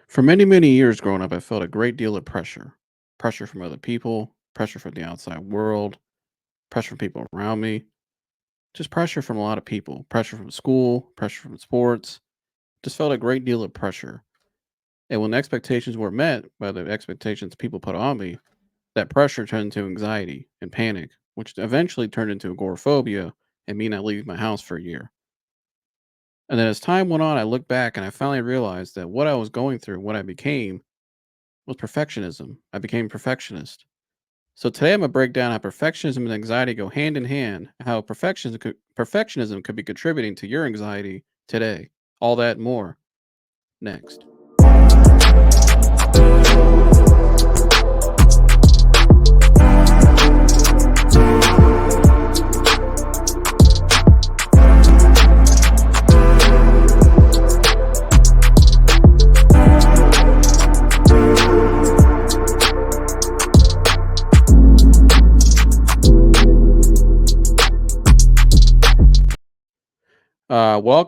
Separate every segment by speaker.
Speaker 1: For many, many years growing up, I felt a great deal of pressure. Pressure from other people, pressure from the outside world, pressure from people around me, just pressure from a lot of people. Pressure from school, pressure from sports. Just felt a great deal of pressure. And when expectations were met by the expectations people put on me, that pressure turned into anxiety and panic, which eventually turned into agoraphobia and me not leaving my house for a year. And then as time went on, I looked back and I finally realized that what I was going through, what I became, was perfectionism. I became a perfectionist. So today I'm gonna break down how perfectionism and anxiety go hand in hand, how perfectionism could be contributing to your anxiety today. All that and more next.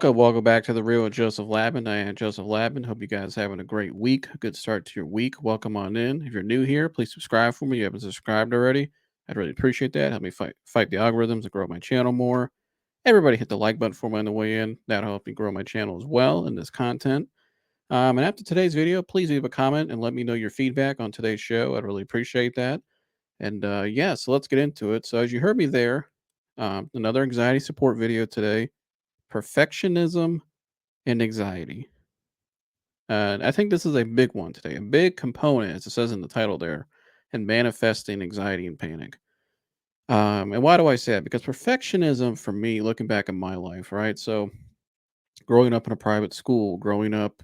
Speaker 1: Welcome back to the Real with Joseph Labin. I am Joseph Labin. Hope you guys having a great week, a good start to your week. Welcome on in. If you're new here, please subscribe for me. You haven't subscribed already, I'd really appreciate that. Help me fight the algorithms and grow my channel more. Everybody hit the like button for me on the way in. That'll help me grow my channel as well in this content. And after today's video, please leave a comment and let me know your feedback on today's show. I'd really appreciate that. And yeah, so let's get into it. So as you heard me there, another anxiety support video today, perfectionism and anxiety. And I think this is a big one today, a big component, as it says in the title there, in manifesting anxiety and panic. And why do I say that? Because perfectionism for me, looking back at my life, right? So growing up in a private school, growing up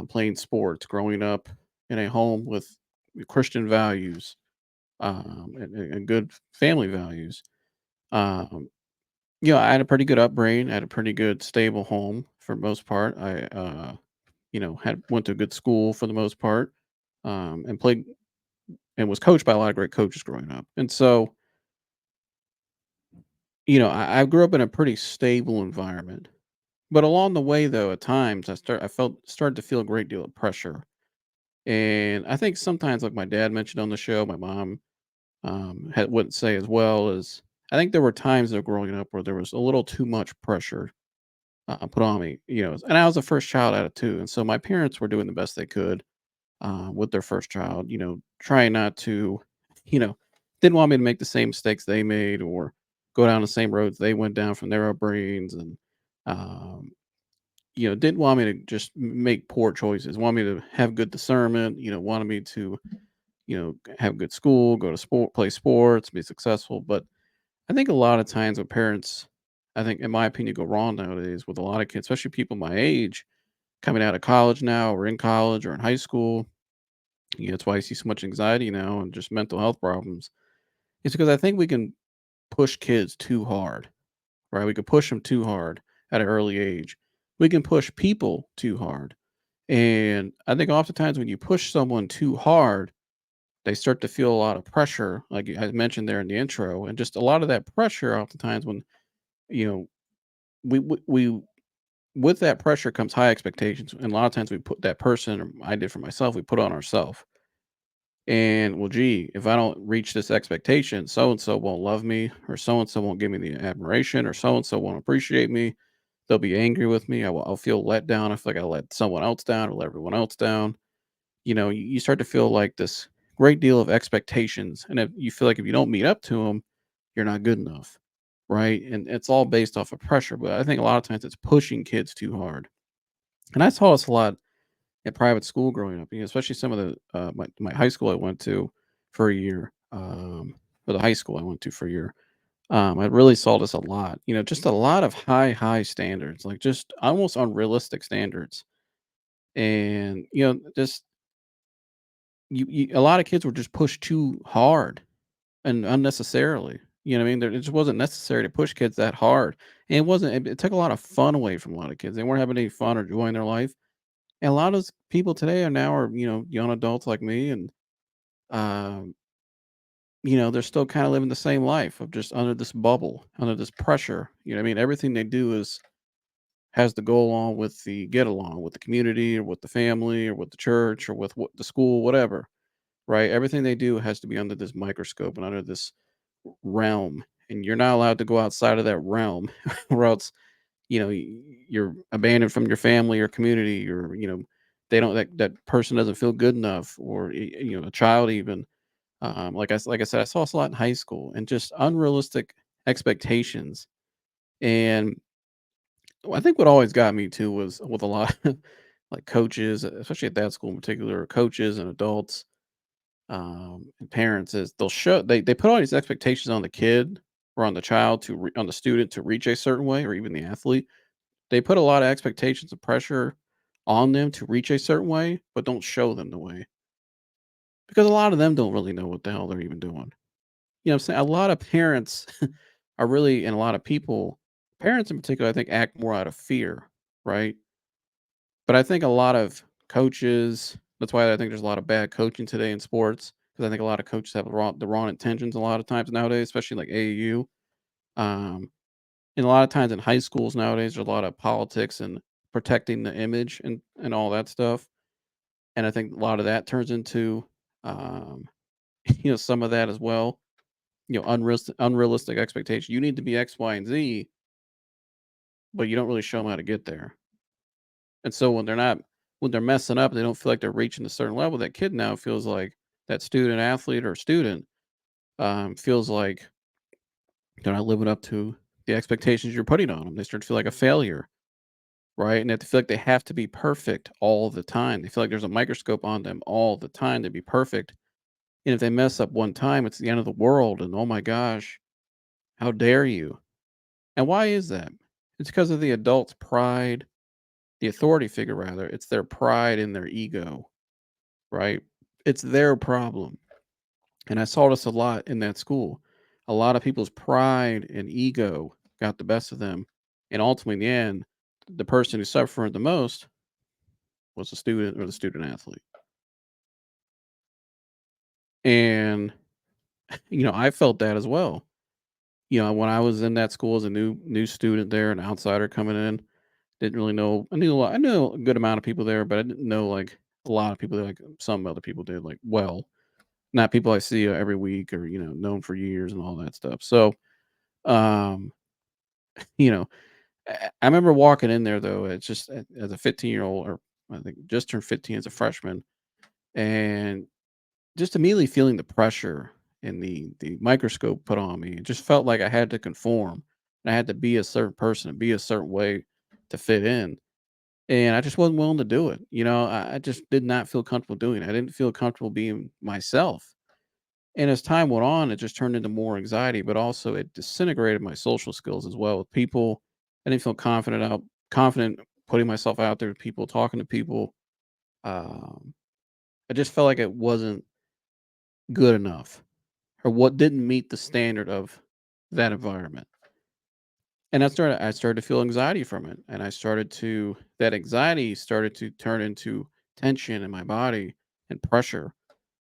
Speaker 1: playing sports, growing up in a home with Christian values and good family values. Um, I had a pretty good upbringing. I had a pretty good stable home for the most part. I had went to a good school for the most part, and played and was coached by a lot of great coaches growing up. And so, I grew up in a pretty stable environment. But along the way, though, at times I started to feel a great deal of pressure. And I think sometimes, like my dad mentioned on the show, my mom wouldn't say as well as I think there were times of growing up where there was a little too much pressure put on me, and I was the first child out of two, and so my parents were doing the best they could with their first child, trying not to, you know, didn't want me to make the same mistakes they made or go down the same roads they went down from their upbringings, and um, didn't want me to just make poor choices. Want me to have good discernment. Wanted me to have good school, go to sport, play sports, be successful. But I think a lot of times with parents, I think, in my opinion, go wrong nowadays with a lot of kids, especially people my age, coming out of college now, or in college, or in high school. That's why I see so much anxiety now and just mental health problems. It's because I think we can push kids too hard, right? We can push them too hard at an early age. We can push people too hard. And I think oftentimes when you push someone too hard, they start to feel a lot of pressure, like I mentioned there in the intro, and just a lot of that pressure. Oftentimes, when you know, we with that pressure comes high expectations, and a lot of times we put that person, or I did for myself, we put on ourselves. And well, gee, if I don't reach this expectation, so and so won't love me, or so and so won't give me the admiration, or so and so won't appreciate me. They'll be angry with me. I'll feel let down. I feel like I let someone else down or let everyone else down. You start to feel like this great deal of expectations, and if you feel like if you don't meet up to them, you're not good enough, right? And it's all based off of pressure. But I think a lot of times it's pushing kids too hard, and I saw this a lot at private school growing up, especially some of the my high school I went to for a year, or the high school I went to for a year. I really saw this a lot. Just a lot of high standards, like just almost unrealistic standards, and just a lot of kids were just pushed too hard and unnecessarily. You know what I mean? It just wasn't necessary to push kids that hard, and it wasn't. It took a lot of fun away from a lot of kids. They weren't having any fun or joy in their life. And a lot of those people today are young adults like me, and um, they're still kind of living the same life of just under this bubble, under this pressure. You know what I mean? Everything they do is has to go along with the get along with the community or with the family or with the church or with what the school, whatever, right? Everything they do has to be under this microscope and under this realm. And you're not allowed to go outside of that realm or else, you're abandoned from your family or community or, they don't, that person doesn't feel good enough or, a child even. Like I said, I saw this a lot in high school and just unrealistic expectations. And I think what always got me too was with a lot of like coaches, especially at that school in particular, coaches and adults, and parents is they put all these expectations on the kid or on the child on the student to reach a certain way or even the athlete. They put a lot of expectations and pressure on them to reach a certain way, but don't show them the way because a lot of them don't really know what the hell they're even doing. You know what I'm saying? A lot of parents are really, and a lot of people, parents in particular, I think act more out of fear, right? But I think a lot of coaches, that's why I think there's a lot of bad coaching today in sports, because I think a lot of coaches have the wrong intentions a lot of times nowadays, especially like AAU. Um, and a lot of times in high schools nowadays, there's a lot of politics and protecting the image and all that stuff. And I think a lot of that turns into, um, some of that as well. Unrealistic expectation. You need to be X, Y, and Z, but you don't really show them how to get there. And so when they're messing up, they don't feel like they're reaching a certain level. That kid now feels like that student athlete or student feels like they're not living up to the expectations you're putting on them. They start to feel like a failure, right? And they feel like they have to be perfect all the time. They feel like there's a microscope on them all the time to be perfect. And if they mess up one time, it's the end of the world. And oh my gosh, how dare you? And why is that? It's because of the adult's pride, the authority figure rather. It's their pride and their ego, right? It's their problem. And I saw this a lot in that school. A lot of people's pride and ego got the best of them. And ultimately, in the end, the person who suffered the most was the student or the student athlete. And, I felt that as well. When I was in that school as a new student there, an outsider coming in, didn't really know. I knew a good amount of people there, but I didn't know like a lot of people there, like some other people did, like well, not people I see every week or known for years and all that stuff. So, um, you know, I remember walking in there though. It's just as a 15-year-old, or I think just turned 15 as a freshman, and just immediately feeling the pressure and the microscope put on me. It just felt like I had to conform. And I had to be a certain person and be a certain way to fit in. And I just wasn't willing to do it. I just did not feel comfortable doing it. I didn't feel comfortable being myself. And as time went on, it just turned into more anxiety, but also it disintegrated my social skills as well with people. I didn't feel confident putting myself out there with people, talking to people. Um, I just felt like it wasn't good enough or what didn't meet the standard of that environment. And I started to feel anxiety from it. And that anxiety started to turn into tension in my body and pressure.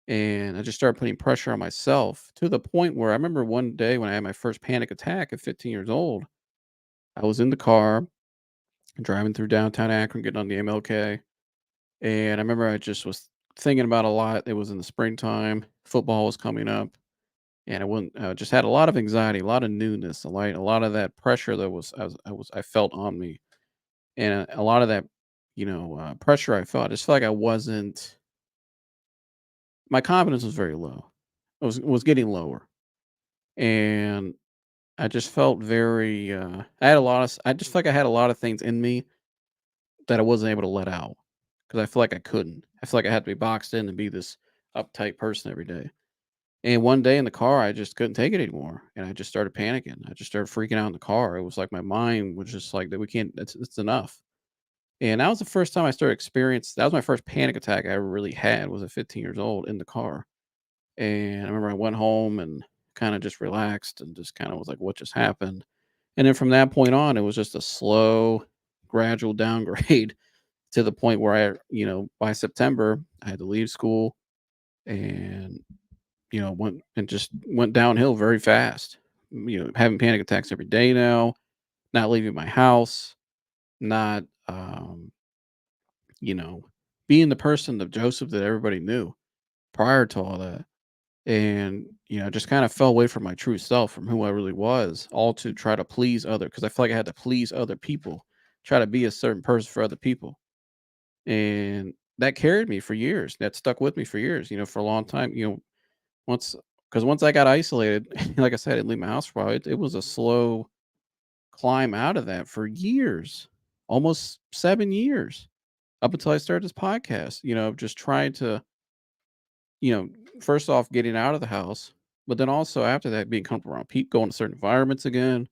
Speaker 1: And I just started putting pressure on myself to the point where I remember one day when I had my first panic attack at 15 years old. I was in the car driving through downtown Akron, getting on the MLK. And I remember I just was thinking about a lot. It was in the springtime, football was coming up. And just had a lot of anxiety, a lot of newness, a lot of that pressure that I felt on me. And a lot of that, pressure I felt, I just felt like I wasn't my confidence was very low. It was getting lower. And I just felt very, I just felt like I had a lot of things in me that I wasn't able to let out because I feel like I couldn't. I feel like I had to be boxed in and be this uptight person every day. And one day in the car, I just couldn't take it anymore, and I just started panicking. I just started freaking out in the car. It was like my mind was just like that. We can't. It's enough. And that was the first time I started experiencing. That was my first panic attack I ever really had. Was at 15 years old in the car. And I remember I went home and kind of just relaxed and just kind of was like, "What just happened?" And then from that point on, it was just a slow, gradual downgrade to the point where by September, I had to leave school and, went downhill very fast. Having panic attacks every day now, not leaving my house, not, you know, being the person of Joseph that everybody knew prior to all that. And, just kind of fell away from my true self, from who I really was, all to try to please other because I feel like I had to please other people, try to be a certain person for other people. And that carried me for years. That stuck with me for years, for a long time. Once because once I got isolated, like I said, I didn't leave my house for a while. It was a slow climb out of that for years, almost 7 years, up until I started this podcast, just trying to, you know, first off, getting out of the house, but then also after that, being comfortable around people, going to certain environments again,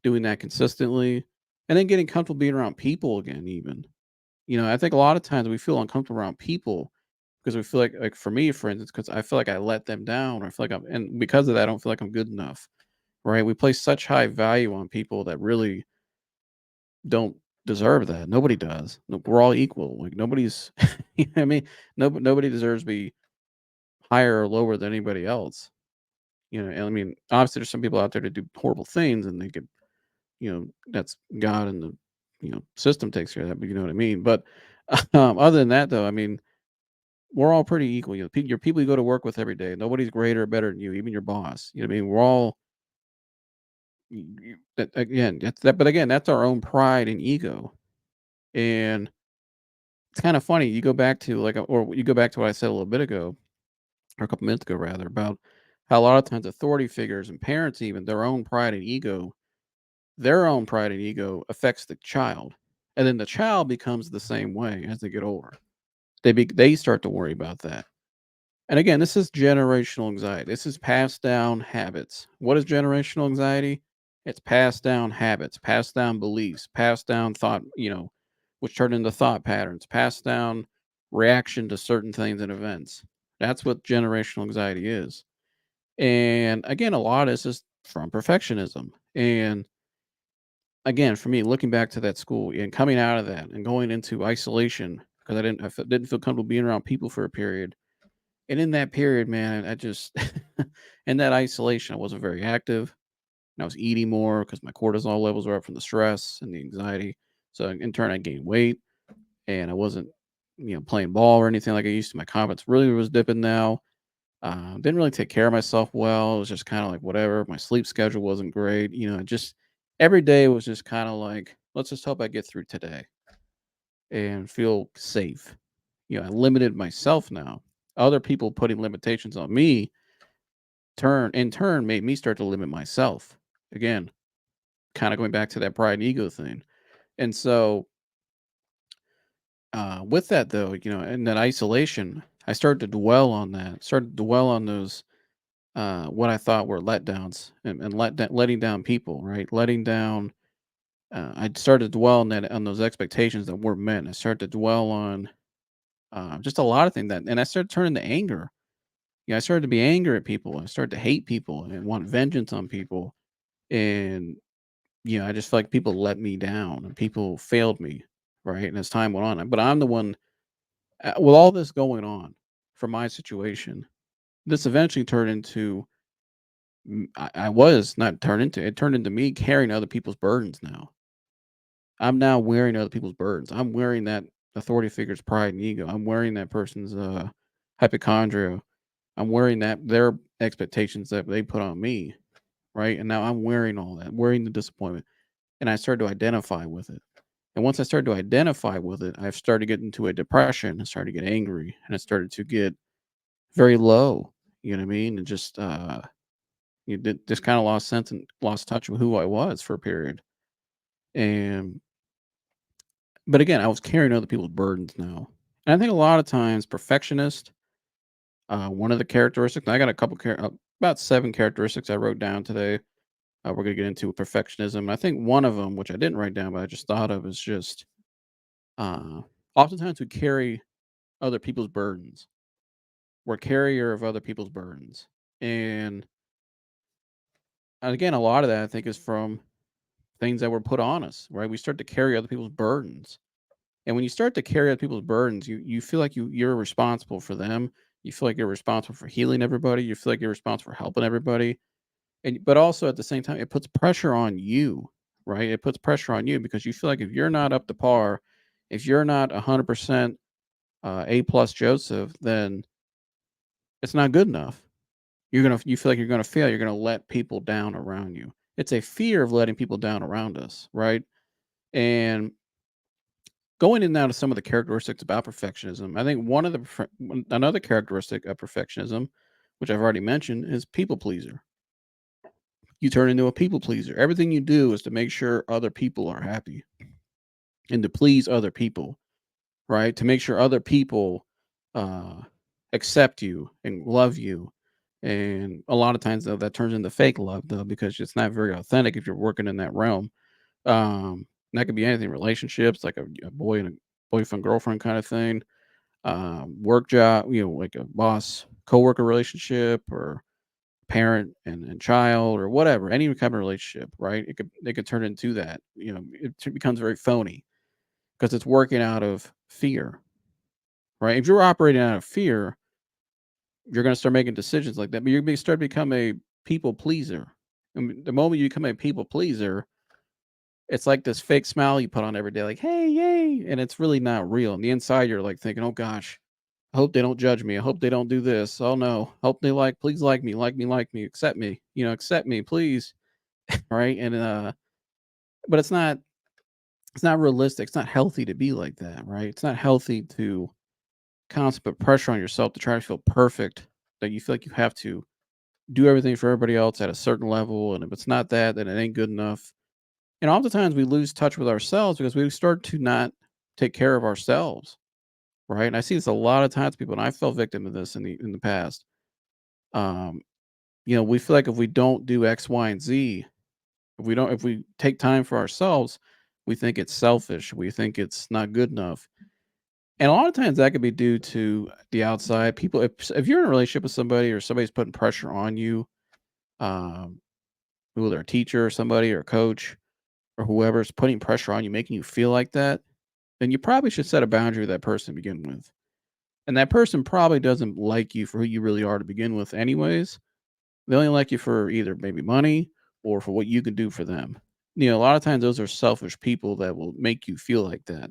Speaker 1: doing that consistently, and then getting comfortable being around people again, even. I think a lot of times we feel uncomfortable around people because we feel like for me, for instance, because I feel like I let them down, or I feel like and because of that, I don't feel like I'm good enough, right? We place such high value on people that really don't deserve that. Nobody does. No, we're all equal. Like nobody's, I mean, nobody deserves to be higher or lower than anybody else. And I mean, obviously, there's some people out there that do horrible things, and they could, that's God and the, system takes care of that. But you know what I mean. But other than that, though, I mean, we're all pretty equal. Your people you go to work with every day. Nobody's greater or better than you, even your boss. You know what I mean? We're all again. That's that. But again, that's our own pride and ego. And it's kind of funny. You go back to or you go back to what I said a little bit ago, or a couple minutes ago, rather, about how a lot of times authority figures and parents, even their own pride and ego affects the child, and then the child becomes the same way as they get older. They start to worry about that. And again, this is generational anxiety. This is passed down habits. What is generational anxiety? It's passed down habits, passed down beliefs, passed down thought, which turn into thought patterns, passed down reaction to certain things and events. That's what generational anxiety is. And again, a lot of this is from perfectionism. And again, for me, looking back to that school and coming out of that and going into isolation because didn't feel comfortable being around people for a period. And in that period, man, I just in that isolation, I wasn't very active. And I was eating more because my cortisol levels were up from the stress and the anxiety. So in turn, I gained weight, and I wasn't, playing ball or anything like I used to. My confidence really was dipping now. Didn't really take care of myself well. It was just kind of like whatever. My sleep schedule wasn't great. Just every day was just kind of like, let's just hope I get through today and feel safe. I limited myself now. Other people putting limitations on me turn made me start to limit myself. Again, kind of going back to that pride and ego thing. And so with that though, in that isolation, I started to dwell on that, started to dwell on those what I thought were letdowns and letting down people, right? Letting down. I started to dwell on those expectations that weren't met. I started to dwell on just a lot of things and I started turning to anger. I started to be angry at people. I started to hate people and want vengeance on people. And I just feel like people let me down and people failed me, right? And as time went on, but I'm the one with all this going on for my situation. This eventually turned into I was not turned into it turned into me carrying other people's burdens now. I'm now wearing other people's burdens. I'm wearing that authority figure's pride and ego. I'm wearing that person's hypochondria. I'm wearing their expectations that they put on me, right? And now I'm wearing all that, wearing the disappointment. And I started to identify with it. And once I started to identify with it, I've started to get into a depression. I started to get angry and I started to get very low. You know what I mean? And just just kind of lost sense and lost touch with who I was for a period. And but again, I was carrying other people's burdens now. And I think a lot of times perfectionist, one of the characteristics, I got about 7 characteristics I wrote down today. We're gonna get into perfectionism. I think one of them, which I didn't write down, but I just thought of, is just uh, oftentimes we carry other people's burdens. We're a carrier of other people's burdens, and again, a lot of that I think is from things that were put on us. Right? We start to carry other people's burdens. And when you start to carry other people's burdens, you feel like you're responsible for them. You feel like you're responsible for healing everybody. You feel like you're responsible for helping everybody. But also at the same time, it puts pressure on you, right? It puts pressure on you because you feel like if you're not up to par, if you're not 100% A plus Joseph, then it's not good enough. You feel like you're gonna fail. You're gonna let people down around you. It's a fear of letting people down around us, right? And going in now to some of the characteristics about perfectionism, I think another characteristic of perfectionism, which I've already mentioned, is people pleaser. You turn into a people pleaser. Everything you do is to make sure other people are happy and to please other people, right? To make sure other people uh, accept you and love you. And a lot of times, though, that turns into fake love, though, because it's not very authentic if you're working in that realm. That could be anything, relationships, like a boy and a boyfriend, girlfriend kind of thing, work job, like a boss, coworker relationship, or parent and child, or whatever, any kind of relationship, right? It could turn into that. Becomes very phony because it's working out of fear, right? If you're operating out of fear, you're going to start making decisions like that. But you're going to start to become a people pleaser. And the moment you become a people pleaser, it's like this fake smile you put on every day, like, "Hey, yay," and it's really not real. On the inside, you're, like, thinking, "Oh gosh, I hope they don't judge me. I hope they don't do this. Oh, no. Hope they please like me, accept me, accept me, please." Right? And, but it's not realistic. It's not healthy to be like that, right? It's not healthy to constantly put pressure on yourself to try to feel perfect, that you feel like you have to do everything for everybody else at a certain level, and if it's not that, then it ain't good enough. And oftentimes we lose touch with ourselves because we start to not take care of ourselves, right? And I see this a lot of times, people, and I fell victim of this in the past. Um, we feel like if we don't do X, Y, and Z, if we take time for ourselves, we think it's selfish. We think it's not good enough. And a lot of times that could be due to the outside people. If you're in a relationship with somebody or somebody's putting pressure on you, um, whether a teacher or somebody or a coach or whoever's putting pressure on you, making you feel like that, then you probably should set a boundary with that person to begin with. And that person probably doesn't like you for who you really are to begin with, anyways. They only like you for either maybe money or for what you can do for them. A lot of times those are selfish people that will make you feel like that.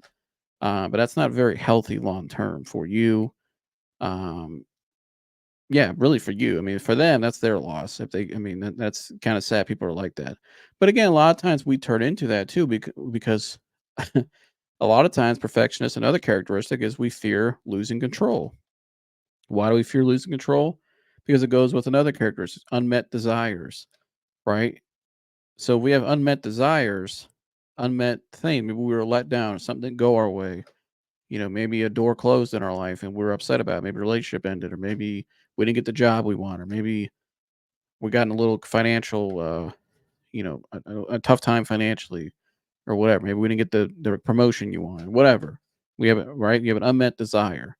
Speaker 1: But that's not very healthy long term for you. Um, yeah, really for you. I mean, for them, that's their loss. I mean, that's kind of sad. People are like that. But again, a lot of times we turn into that too because a lot of times, perfectionists, another characteristic is we fear losing control. Why do we fear losing control? Because it goes with another characteristic, unmet desires, right? So we have unmet desires, unmet thing. Maybe we were let down, something didn't go our way. Maybe a door closed in our life and we're upset about it. Maybe a relationship ended, or maybe we didn't get the job we want, or maybe we got in a little financial, a tough time financially, or whatever. Maybe we didn't get the promotion you wanted, whatever. We have it, right? You have an unmet desire.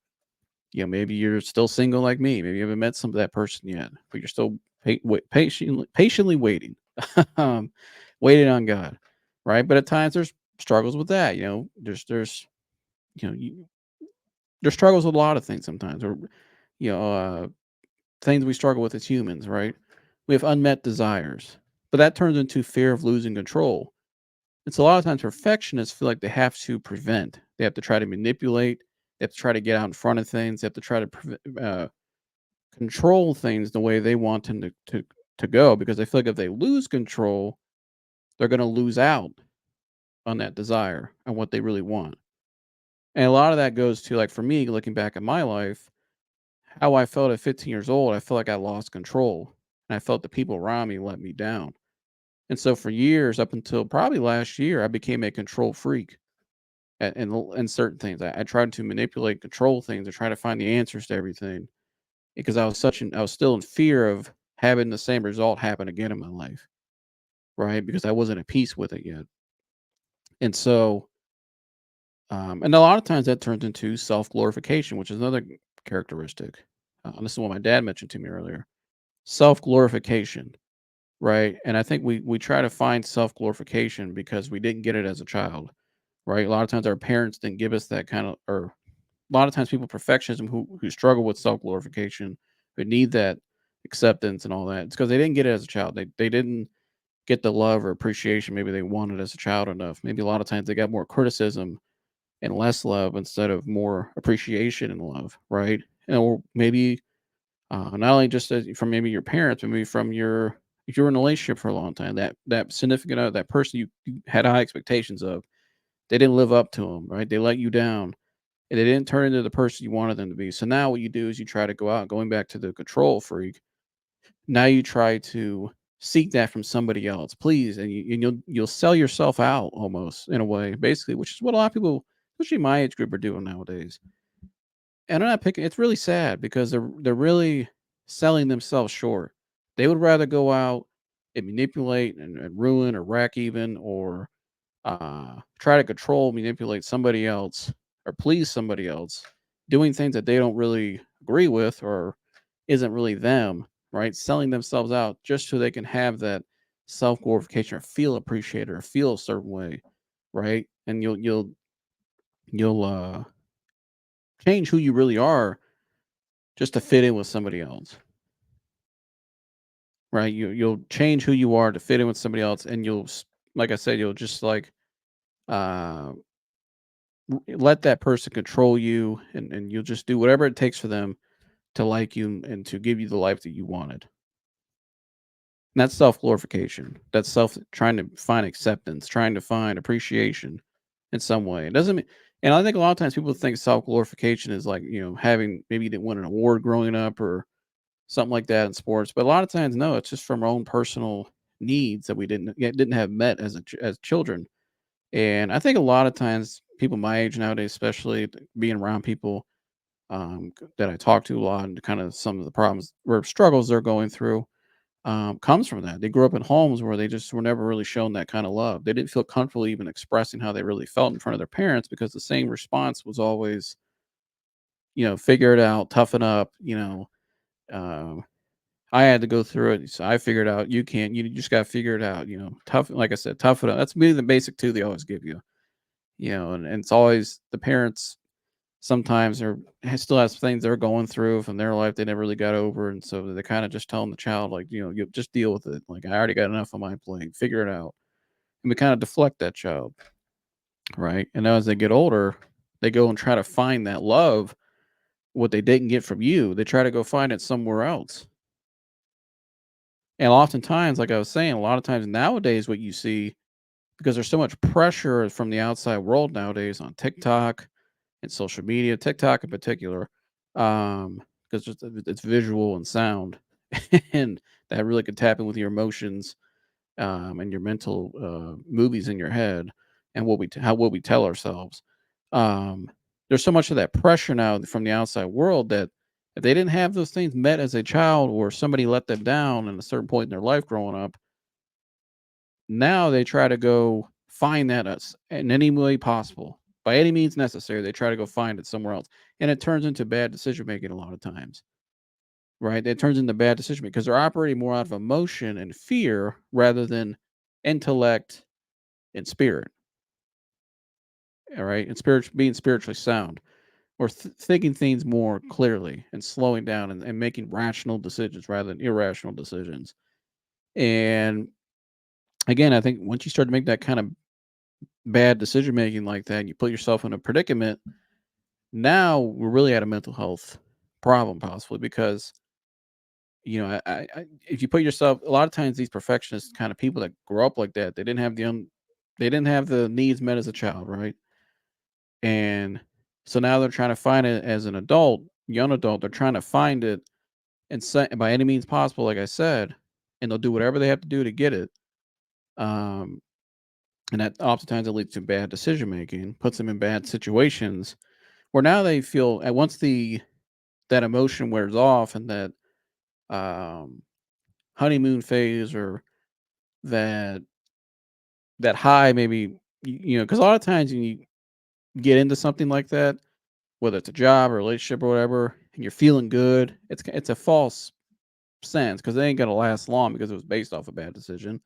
Speaker 1: Maybe you're still single like me. Maybe you haven't met that person yet, but you're still patiently waiting, um, waiting on God, right? But at times there's struggles with that. You know, you, there's struggles with a lot of things sometimes, or you know, uh, things we struggle with as humans, right? We have unmet desires, but that turns into fear of losing control. It's a lot of times perfectionists feel like they have to prevent, they have to try to manipulate, they have to try to get out in front of things, they have to try to control things the way they want them to go, because they feel like if they lose control, they're going to lose out on that desire and what they really want. And a lot of that goes to, like, for me, looking back at my life, how I felt at 15 years old. I felt like I lost control, and I felt the people around me let me down. And so for years, up until probably last year, I became a control freak in certain things. I tried to manipulate, control things, and try to find the answers to everything, because I was still in fear of having the same result happen again in my life, right? Because I wasn't at peace with it yet. And so, and a lot of times that turns into self glorification, which is another characteristic. And this is what my dad mentioned to me earlier, self glorification, right? And I think we try to find self glorification because we didn't get it as a child, right? A lot of times our parents didn't give us that kind of, or a lot of times people perfectionism who struggle with self glorification, who need that acceptance and all that, it's because they didn't get it as a child. They didn't. get the love or appreciation maybe they wanted as a child enough. Maybe a lot of times they got more criticism and less love instead of more appreciation and love, right? And or maybe not only just from maybe your parents, but maybe from your if you were in a relationship for a long time, that significant other, that person you had high expectations of, they didn't live up to them, right? They let you down, and they didn't turn into the person you wanted them to be. So now what you do is you try to go out, going back to the control freak. Now you try to seek that from somebody else, please, and you'll sell yourself out almost in a way, basically, which is what a lot of people, especially my age group, are doing nowadays. And I'm not picking. It's really sad because they're really selling themselves short. They would rather go out and manipulate and ruin or wreck even or try to control, manipulate somebody else or please somebody else, doing things that they don't really agree with or isn't really them, right? Selling themselves out just so they can have that self glorification or feel appreciated or feel a certain way, right? And you'll change who you really are just to fit in with somebody else, right? You'll change who you are to fit in with somebody else, and like I said, you'll just like uh let that person control you, and you'll just do whatever it takes for them to like you and to give you the life that you wanted. And that's self glorification. That's self trying to find acceptance, trying to find appreciation in some way. It doesn't mean, and I think a lot of times people think self glorification is like, having maybe you didn't win an award growing up or something like that in sports. But a lot of times, no, it's just from our own personal needs that we didn't have met as children. And I think a lot of times people my age nowadays, especially being around people that I talk to a lot, and kind of some of the problems or struggles they're going through comes from that. They grew up in homes where they just were never really shown that kind of love. They didn't feel comfortable even expressing how they really felt in front of their parents because the same response was always, figure it out, toughen up. Um, I had to go through it, so I figured out you can't. You just got to figure it out. Tough. Like I said, tough it up. That's really the basic two they always give you. And it's always the parents sometimes still has things they're going through from their life they never really got over, and so they kind of just telling the child like, you just deal with it. Like I already got enough on my plate. Figure it out, and we kind of deflect that child, right? And now as they get older, they go and try to find that love, what they didn't get from you. They try to go find it somewhere else, and oftentimes, like I was saying, a lot of times nowadays, what you see because there's so much pressure from the outside world nowadays on TikTok and social media, TikTok in particular, because it's visual and sound, and that really could tap in with your emotions, and your mental movies in your head, and what we tell ourselves. Um, there's so much of that pressure now from the outside world that if they didn't have those things met as a child, or somebody let them down at a certain point in their life growing up, now they try to go find that in any way possible. By any means necessary, they try to go find it somewhere else. And it turns into bad decision making a lot of times, right? It turns into bad decision because they're operating more out of emotion and fear rather than intellect and spirit. All right. And being spiritually sound, or thinking things more clearly and slowing down, and making rational decisions rather than irrational decisions. And again, I think once you start to make that kind of bad decision making like that, and you put yourself in a predicament, now we're really at a mental health problem possibly because if you put yourself, a lot of times these perfectionist kind of people that grow up like that, they didn't have the needs met as a child, right? And so now they're trying to find it as an adult, young adult. They're trying to find it and by any means possible, like I said, and they'll do whatever they have to do to get it. Um, and that oftentimes it leads to bad decision making, puts them in bad situations where now they feel at once that emotion wears off, and that um, honeymoon phase, or that high maybe, because a lot of times when you get into something like that, whether it's a job or relationship or whatever, and you're feeling good, it's a false sense because it ain't gonna last long because it was based off a bad decision,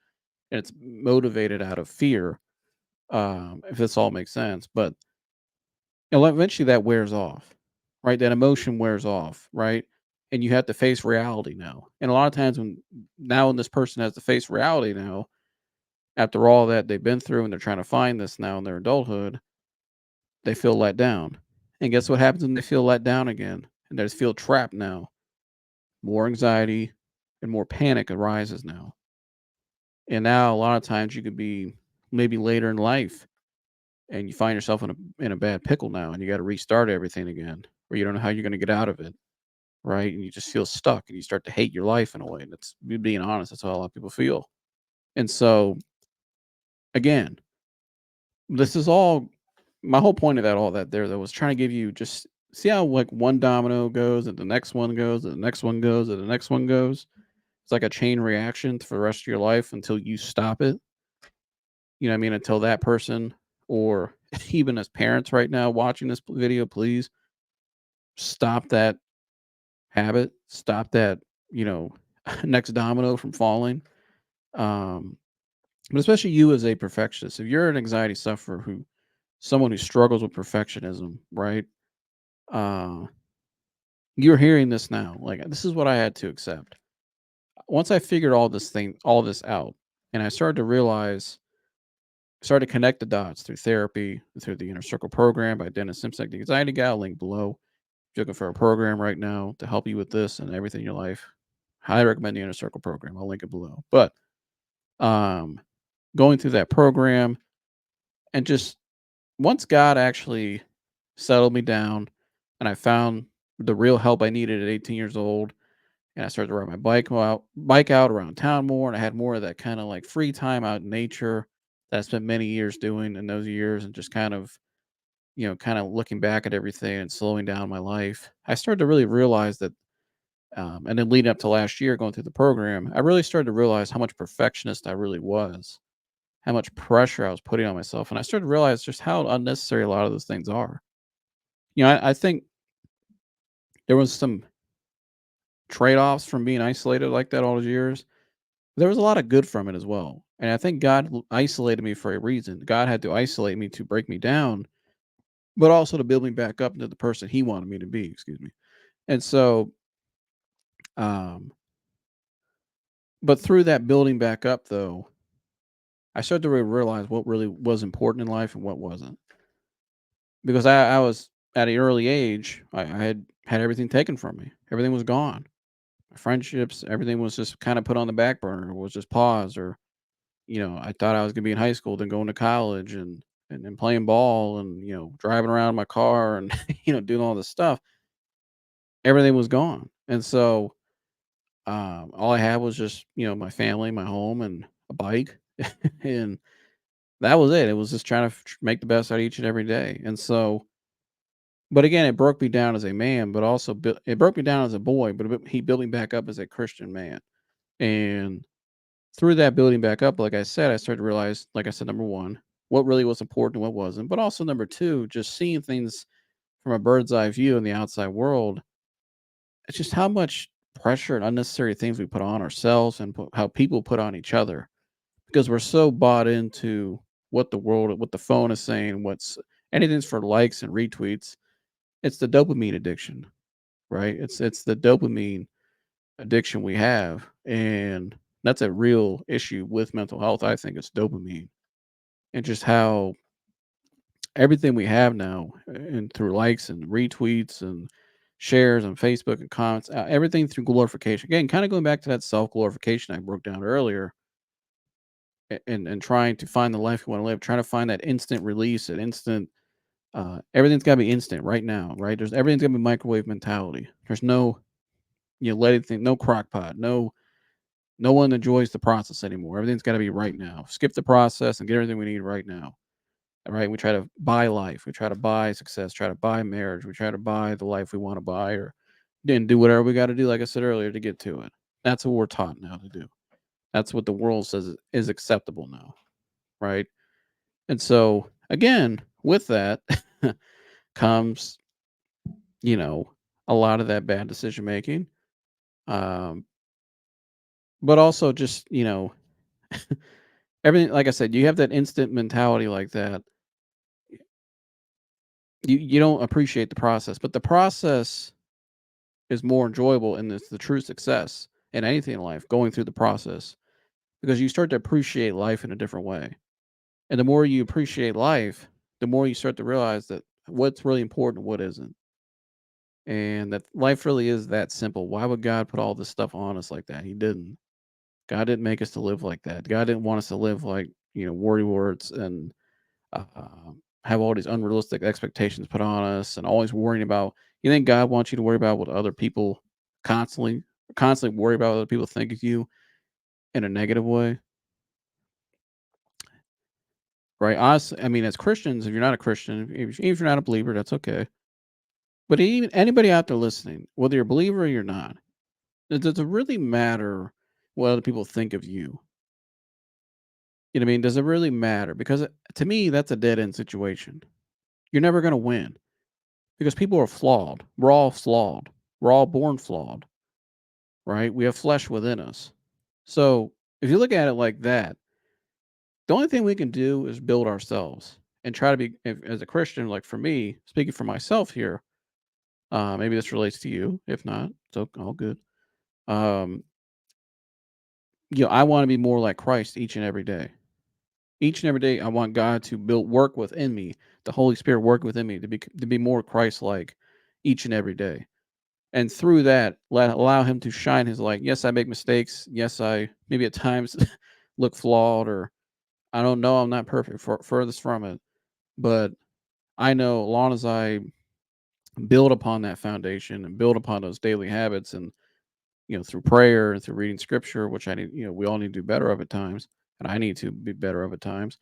Speaker 1: and it's motivated out of fear. If this all makes sense, but eventually that wears off, right? That emotion wears off, right? And you have to face reality now. And a lot of times when this person has to face reality now, after all that they've been through and they're trying to find this now in their adulthood, they feel let down. And guess what happens when they feel let down again? And they just feel trapped now. More anxiety and more panic arises now. And now a lot of times you could be maybe later in life and you find yourself in a bad pickle now and you got to restart everything again, or you don't know how you're going to get out of it, right? And you just feel stuck and you start to hate your life in a way. And that's me being honest, that's how a lot of people feel. And so again, this is all my whole point of that all that there though was trying to give you just see how like one domino goes and the next one goes and the next one goes and the next one goes. It's like a chain reaction for the rest of your life until you stop it. You know what I mean? Until that person or even as parents right now watching this video, please stop that habit, stop that, you know, next domino from falling. Um, but especially you as a perfectionist, if you're an anxiety sufferer someone who struggles with perfectionism, right? Uh, you're hearing this now. Like this is what I had to accept. Once I figured all this out, and I started to realize, started to connect the dots through therapy, through the Inner Circle program by Dennis Simpson, the anxiety guy, link below. If you're looking for a program right now to help you with this and everything in your life, highly recommend the Inner Circle program. I'll link it below. But um, going through that program and just once God actually settled me down and I found the real help I needed at 18 years old, and I started to ride my bike out around town more, and I had more of that kind of like free time out in nature that I spent many years doing in those years, and just kind of kind of looking back at everything and slowing down my life. I started to really realize that, and then leading up to last year, going through the program, I really started to realize how much perfectionist I really was, how much pressure I was putting on myself, and I started to realize just how unnecessary a lot of those things are. I think there was some trade-offs from being isolated like that all those years. There was a lot of good from it as well, and I think God isolated me for a reason. God had to isolate me to break me down, but also to build me back up into the person He wanted me to be. Excuse me. And so, um, but through that building back up, though, I started to really realize what really was important in life and what wasn't. Because I was at an early age, I had everything taken from me. Everything was gone. My friendships, everything was just kind of put on the back burner, was just paused, or I thought I was gonna be in high school, then going to college and playing ball and, driving around in my car and, doing all this stuff. Everything was gone. And so, all I had was just, my family, my home, and a bike. And that was it. It was just trying to make the best out of each and every day. And so, but again, it broke me down as a man, but also it broke me down as a boy, but he built me back up as a Christian man. And through that building back up, like I said, I started to realize, like I said, number one, what really was important and what wasn't. But also number two, just seeing things from a bird's eye view in the outside world. It's just how much pressure and unnecessary things we put on ourselves and how people put on each other because we're so bought into what the phone is saying, what's anything's for likes and retweets. It's the dopamine addiction, right? It's the dopamine addiction we have, and that's a real issue with mental health. I think it's dopamine and just how everything we have now and through likes and retweets and shares on Facebook and comments, everything through glorification. Again, kind of going back to that self glorification I broke down earlier, and trying to find the life you want to live, trying to find that instant release, that instant. Everything's got to be instant right now, right? Everything's got to be microwave mentality. There's no let it think, no crock pot, no one enjoys the process anymore. Everything's got to be right now. Skip the process and get everything we need right now. All right. We try to buy life. We try to buy success, try to buy marriage. We try to buy the life we want to buy or then do whatever we got to do, like I said earlier, to get to it. That's what we're taught now to do. That's what the world says is acceptable now. Right. And so, again, with that comes, you know, a lot of that bad decision making. Um, but also just, everything, like I said, you have that instant mentality like that. You don't appreciate the process, but the process is more enjoyable and it's the true success in anything in life, going through the process. because you start to appreciate life in a different way. And the more you appreciate life, the more you start to realize that what's really important and what isn't. And that life really is that simple. Why would God put all this stuff on us like that? He didn't. God didn't make us to live like that. God didn't want us to live like, worry words and uh, have all these unrealistic expectations put on us and always worrying about. You think God wants you to worry about what other people constantly, constantly worry about what other people think of you in a negative way, right? Us, I mean, as Christians, if you're not a Christian, if you're not a believer, that's okay. But even anybody out there listening, whether you're a believer or you're not, does it really matter what other people think of you? You know what I mean? Does it really matter? Because to me, that's a dead end situation. You're never going to win because people are flawed. We're all flawed. We're all born flawed, right? We have flesh within us. So if you look at it like that, the only thing we can do is build ourselves and try to be, as a Christian, like for me, speaking for myself here, maybe this relates to you. If not, it's all good. Um, I want to be more like Christ each and every day. Each and every day, I want God to build work within me, the Holy Spirit work within me to be more Christ-like each and every day. And through that, allow Him to shine His light. Yes, I make mistakes. Yes, I maybe at times look flawed, or I don't know. I'm not perfect. Furthest from it. But I know, as long as I build upon that foundation and build upon those daily habits, and through prayer and through reading Scripture, which I need, we all need to do better of at times, and I need to be better of at times.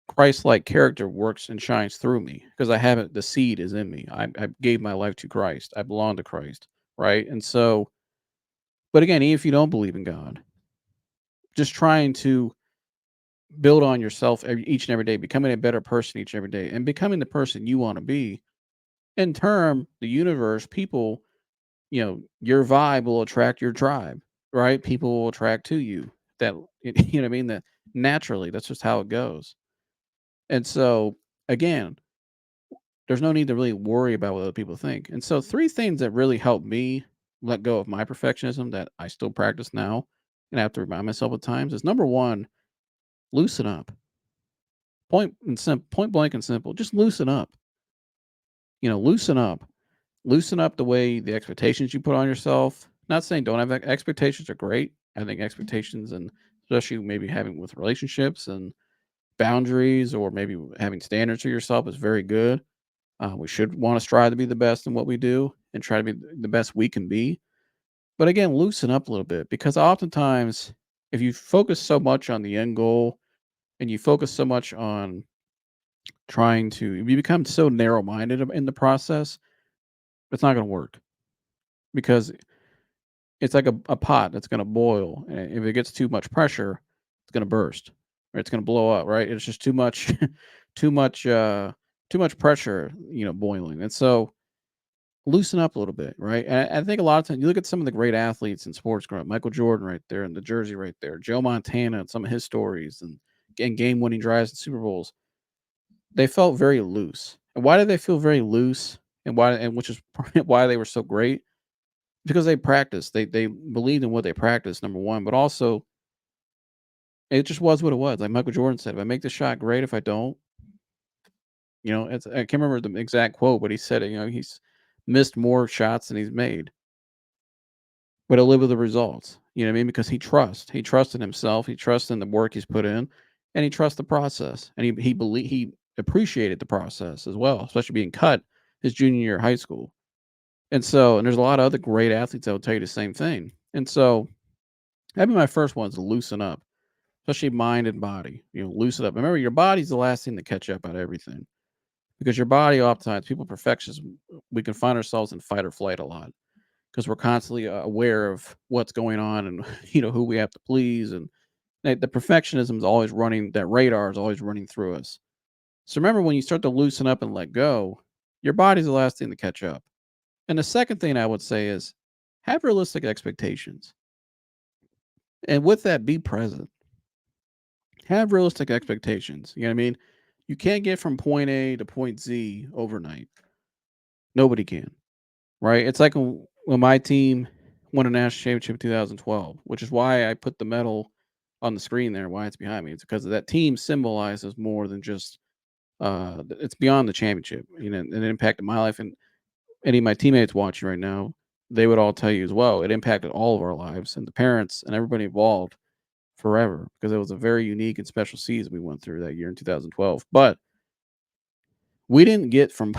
Speaker 1: Christ-like character works and shines through me because I haven't. The seed is in me. I gave my life to Christ. I belong to Christ, right? And so, but again, even if you don't believe in God, just trying to build on yourself each and every day, becoming a better person each and every day, and becoming the person you want to be. In turn, the universe, people, your vibe will attract your tribe, right? People will attract to you. That you know what I mean. That naturally, that's just how it goes. And so, again, there's no need to really worry about what other people think. And so, three things that really helped me let go of my perfectionism that I still practice now and I have to remind myself at times is number one, loosen up. Point blank and simple. Just loosen up. Loosen up. Loosen up the way the expectations you put on yourself. Not saying don't have expectations are great. I think expectations, and especially maybe having with relationships and boundaries, or maybe having standards for yourself, is very good. We should want to strive to be the best in what we do and try to be the best we can be. But again, loosen up a little bit, because oftentimes, if you focus so much on the end goal and you focus so much on trying to, if you become so narrow minded in the process, it's not going to work, because it's like a pot that's going to boil. And if it gets too much pressure, it's going to burst, or it's going to blow up, right? It's just too much, too much, too much pressure, boiling. And so, loosen up a little bit, right? And I think a lot of times you look at some of the great athletes in sports growing up, Michael Jordan right there in the jersey right there, Joe Montana and some of his stories, and game winning drives in Super Bowls. They felt very loose. And why did they feel very loose? And which is why they were so great? Because they practiced. They believed in what they practiced, number one, but also it just was what it was. Like Michael Jordan said, if I make the shot, great. If I don't, I can't remember the exact quote, but he said it, he's missed more shots than he's made, but he'll live with the results. You know what I mean? Because he trusts in himself, he trusts in the work he's put in, and he trusts the process. And he appreciated the process as well, especially being cut his junior year of high school. And there's a lot of other great athletes that will tell you the same thing. And so that'd be my first one, is to loosen up, especially mind and body. Loosen up. Remember, your body's the last thing to catch up on everything. Because your body, oftentimes, people perfectionists, we can find ourselves in fight or flight a lot, because we're constantly aware of what's going on, and who we have to please, and the perfectionism is always running. That radar is always running through us. So remember, when you start to loosen up and let go, your body's the last thing to catch up. And the second thing I would say is, have realistic expectations, and with that, be present. Have realistic expectations. You know what I mean? You can't get from point A to point Z overnight. Nobody can. Right? It's like when my team won a national championship in 2012, which is why I put the medal. on the screen there, why it's behind me. It's because that team symbolizes more than just it's beyond the championship. And it impacted my life, and any of my teammates watching right now, they would all tell you as well. It impacted all of our lives and the parents and everybody involved forever because it was a very unique and special season we went through that year in 2012. But we didn't get from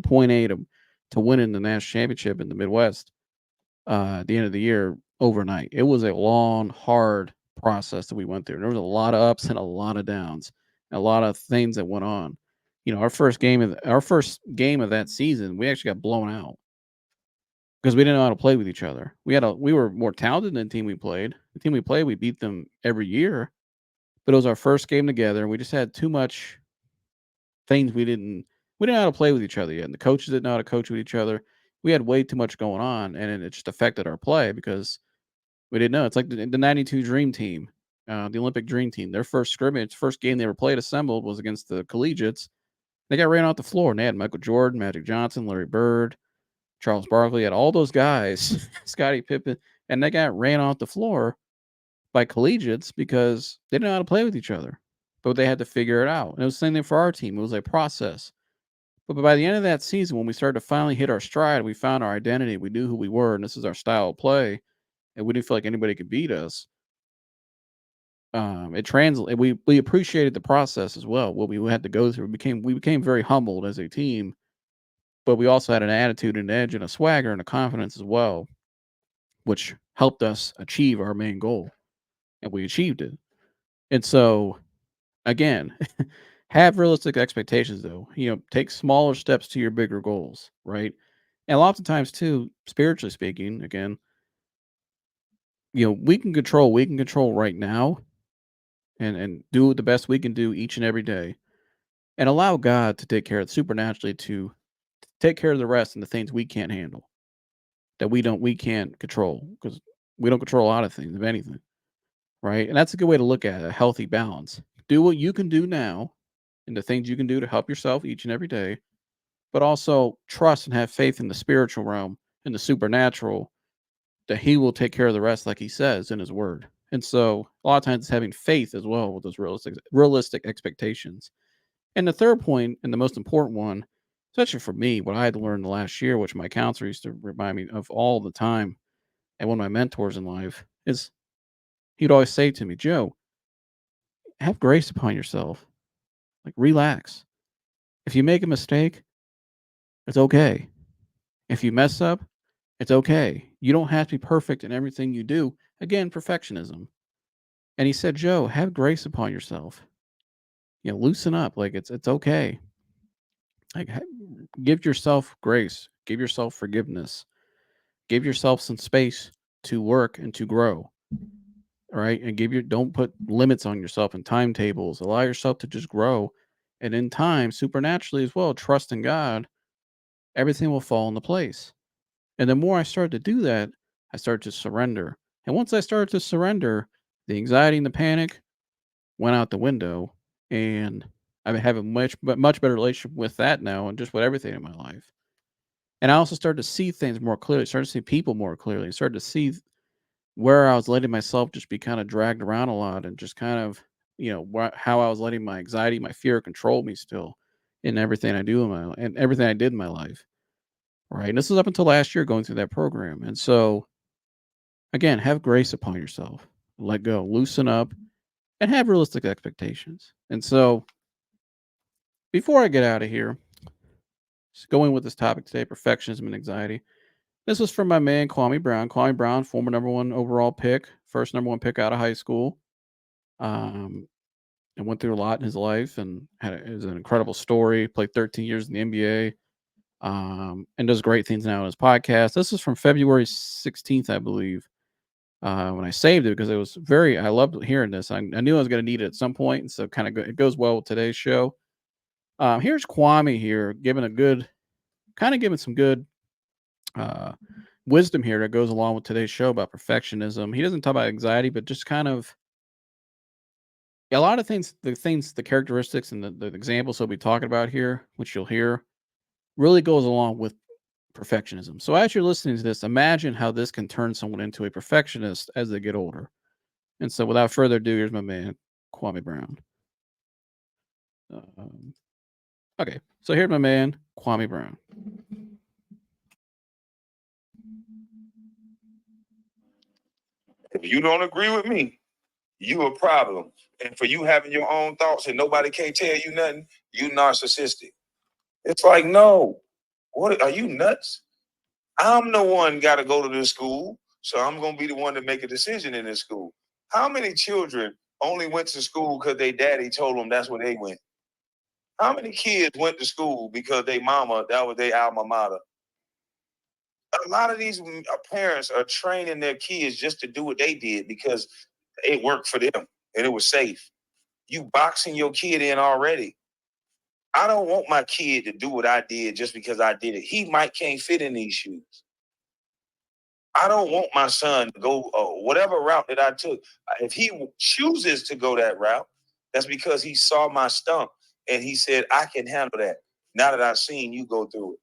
Speaker 1: point A to winning the national championship in the Midwest at the end of the year overnight. It was a long, hard process that we went through. There was a lot of ups and a lot of downs, and a lot of things that went on. Our first game of that season, we actually got blown out because we didn't know how to play with each other. We were more talented than the team we played. The team we played, we beat them every year, but it was our first game together, and we just had too much things we didn't know how to play with each other yet, and the coaches didn't know how to coach with each other. We had way too much going on, and it just affected our play because we didn't know. It's like the '92 Dream Team, the Olympic Dream Team. Their first scrimmage, first game they ever played assembled was against the collegiates. They got ran off the floor, and they had Michael Jordan, Magic Johnson, Larry Bird, Charles Barkley, had all those guys, Scottie Pippen, and they got ran off the floor by collegiates because they didn't know how to play with each other. But they had to figure it out. And it was the same thing for our team. It was a process. But by the end of that season, when we started to finally hit our stride, we found our identity. We knew who we were, and this is our style of play, and we didn't feel like anybody could beat us. It translated. We appreciated the process as well. What we had to go through. We became very humbled as a team, but we also had an attitude, an edge, and a swagger, and a confidence as well, which helped us achieve our main goal, and we achieved it. And so, again, have realistic expectations, though. Take smaller steps to your bigger goals, right? And a lot of times, too, spiritually speaking, again, we can control right now, and do the best we can do each and every day, and allow God to take care of supernaturally to take care of the rest and the things we can't handle, that we can't control, because we don't control a lot of things, if anything, right? And that's a good way to look at it, a healthy balance. Do what you can do now and the things you can do to help yourself each and every day, but also trust and have faith in the spiritual realm and the supernatural, that he will take care of the rest, like he says in his word. And so a lot of times it's having faith as well with those realistic expectations. And the third point, and the most important one, especially for me, what I had to learn the last year, which my counselor used to remind me of all the time, and one of my mentors in life, is he'd always say to me, Joe, have grace upon yourself. Like, relax. If you make a mistake, it's okay. If you mess up, it's okay. You don't have to be perfect in everything you do. Again, perfectionism. And he said, Joe, have grace upon yourself. Loosen up. Like, it's okay. Like, give yourself grace. Give yourself forgiveness. Give yourself some space to work and to grow. All right. And don't put limits on yourself and timetables. Allow yourself to just grow. And in time, supernaturally as well, trust in God, everything will fall into place. And the more I started to do that, I started to surrender. And once I started to surrender, the anxiety and the panic went out the window. And I have a much better relationship with that now, and just with everything in my life. And I also started to see things more clearly, started to see people more clearly, started to see where I was letting myself just be kind of dragged around a lot, and just kind of, how I was letting my anxiety, my fear control me still in everything I do and everything I did in my life. Right. And this was up until last year going through that program. And so, again, have grace upon yourself, let go, loosen up, and have realistic expectations. And so, before I get out of here, just going with this topic today, perfectionism and anxiety. This was from my man, Kwame Brown. Kwame Brown, former number one overall pick, first number one pick out of high school. Um, and went through a lot in his life, and it was an incredible story. Played 13 years in the NBA, and does great things now on his podcast. This is from February 16th, I believe, when I saved it, because I loved hearing this. I knew I was going to need it at some point, and so it goes well with today's show. Here's Kwame here giving some good uh, wisdom here that goes along with today's show about perfectionism. He doesn't talk about anxiety, but just kind of a lot of the characteristics and the examples he'll be talking about here, which you'll hear, really goes along with perfectionism. So as you're listening to this, imagine how this can turn someone into a perfectionist as they get older. And so, without further ado, here's my man, Kwame Brown. Um, okay, so here's my man, Kwame Brown.
Speaker 2: If you don't agree with me, you a problem. And for you having your own thoughts and nobody can't tell you nothing, you narcissistic. It's like, no, what are you nuts? I'm the one got to go to this school, so I'm gonna be the one to make a decision in this school. How many children only went to school because their daddy told them that's where they went? How many kids went to school because their mama, that was their alma mater? A lot of these parents are training their kids just to do what they did because it worked for them and it was safe. You boxing your kid in already. I don't want my kid to do what I did just because I did it. He might can't fit in these shoes. I don't want my son to go whatever route that I took. If he chooses to go that route, that's because he saw my stump and he said, I can handle that now that I've seen you go through it.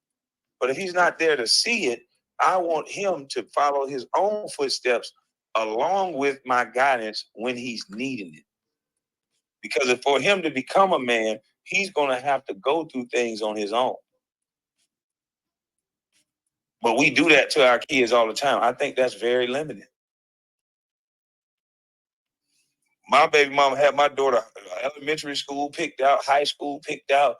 Speaker 2: But if he's not there to see it, I want him to follow his own footsteps along with my guidance when he's needing it. Because for him to become a man, he's going to have to go through things on his own. But we do that to our kids all the time. I think that's very limited. My baby mama had my daughter elementary school picked out, high school picked out,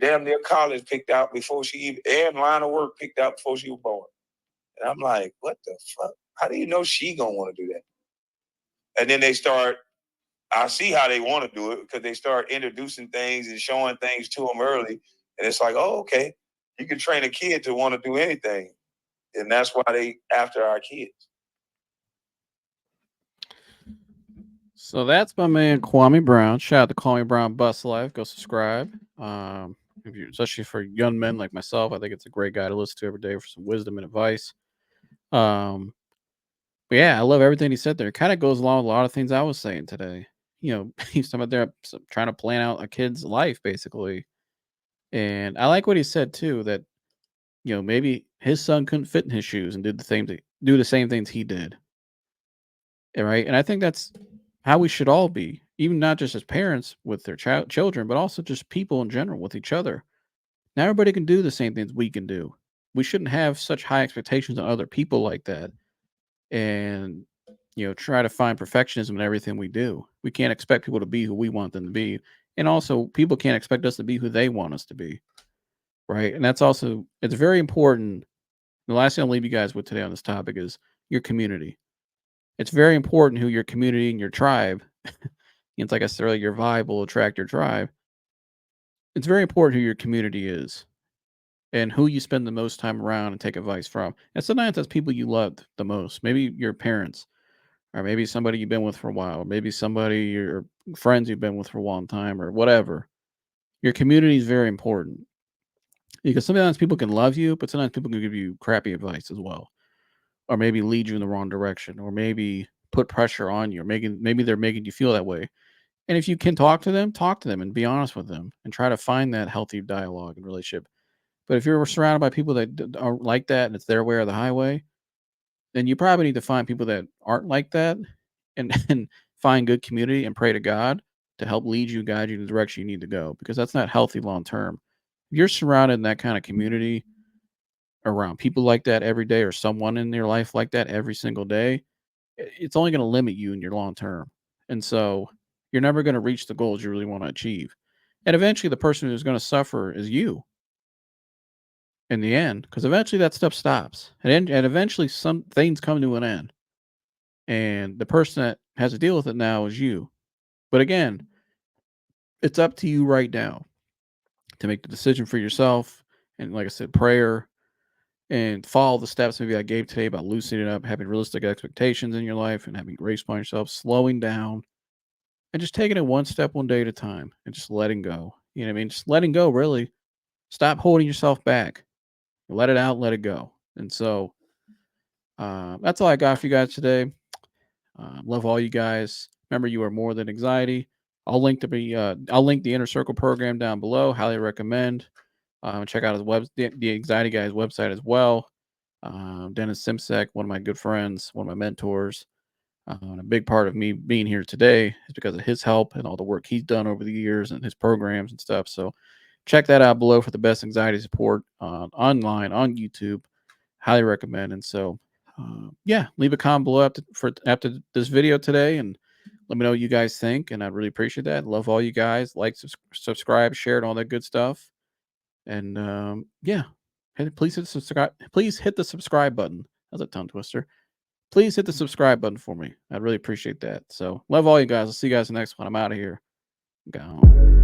Speaker 2: damn near college picked out before she even, and line of work picked out before she was born. And I'm like, what the fuck? How do you know she gonna want to do that? And then they start, I see how they want to do it because they start introducing things and showing things to them early. And it's like, oh, okay, you can train a kid to want to do anything. And that's why they after our kids.
Speaker 1: So that's my man Kwame Brown. Shout out to Kwame Brown Bus Life. Go subscribe. If you, especially for young men like myself, I think it's a great guy to listen to every day for some wisdom and advice. Um, but yeah, I love everything he said there. It kind of goes along with a lot of things I was saying today. He's talking about there trying to plan out a kid's life basically, and I like what he said too. That maybe his son couldn't fit in his shoes and do the same things he did. Right, and I think that's how we should all be, even not just as parents with their children, but also just people in general with each other. Not everybody can do the same things we can do. We shouldn't have such high expectations on other people like that, and try to find perfectionism in everything we do. We can't expect people to be who we want them to be, and also people can't expect us to be who they want us to be. Right, and that's also it's very important. The last thing I'll leave you guys with today on this topic is your community. It's very important who your community and your tribe. It's like I said earlier, your vibe will attract your tribe. It's very important who your community is and who you spend the most time around and take advice from. And sometimes that's people you loved the most. Maybe your parents, or maybe somebody you've been with for a while, or maybe somebody your friends you've been with for a long time, or whatever. Your community is very important because sometimes people can love you, but sometimes people can give you crappy advice as well, or maybe lead you in the wrong direction, or maybe put pressure on you, or maybe they're making you feel that way. And if you can talk to them and be honest with them and try to find that healthy dialogue and relationship. But if you're surrounded by people that are like that and it's their way or the highway, then you probably need to find people that aren't like that and, and find good community and pray to God to help lead you, guide you in the direction you need to go because that's not healthy long term. If you're surrounded in that kind of community around people like that every day or someone in your life like that every single day, it's only going to limit you in your long term. And so you're never going to reach the goals you really want to achieve. And eventually, the person who's going to suffer is you in the end, because eventually that stuff stops. And eventually, some things come to an end. And the person that has to deal with it now is you. But again, it's up to you right now to make the decision for yourself. And like I said, prayer and follow the steps maybe I gave today about loosening it up, having realistic expectations in your life, and having grace upon yourself, slowing down, and just taking it one step, one day at a time, and just letting go. You know what I mean? Just letting go, really. Stop holding yourself back. Let it out, let it go. And so that's all I got for you guys today. Love all you guys. Remember, you are more than anxiety. I'll link the Inner Circle program down below. Highly recommend. Check out the Anxiety Guy's website as well. Dennis Simsek, one of my good friends, one of my mentors. And a big part of me being here today is because of his help and all the work he's done over the years and his programs and stuff. So check that out below for the best anxiety support online on YouTube. Highly recommend. And so, yeah, leave a comment below after this video today, and let me know what you guys think. And I really appreciate that. Love all you guys. Like, subscribe, share, and all that good stuff. And yeah, please hit subscribe. Please hit the subscribe button. That's a tongue twister. Please hit the subscribe button for me. I'd really appreciate that. So love all you guys. I'll see you guys in the next one. I'm out of here. Gone.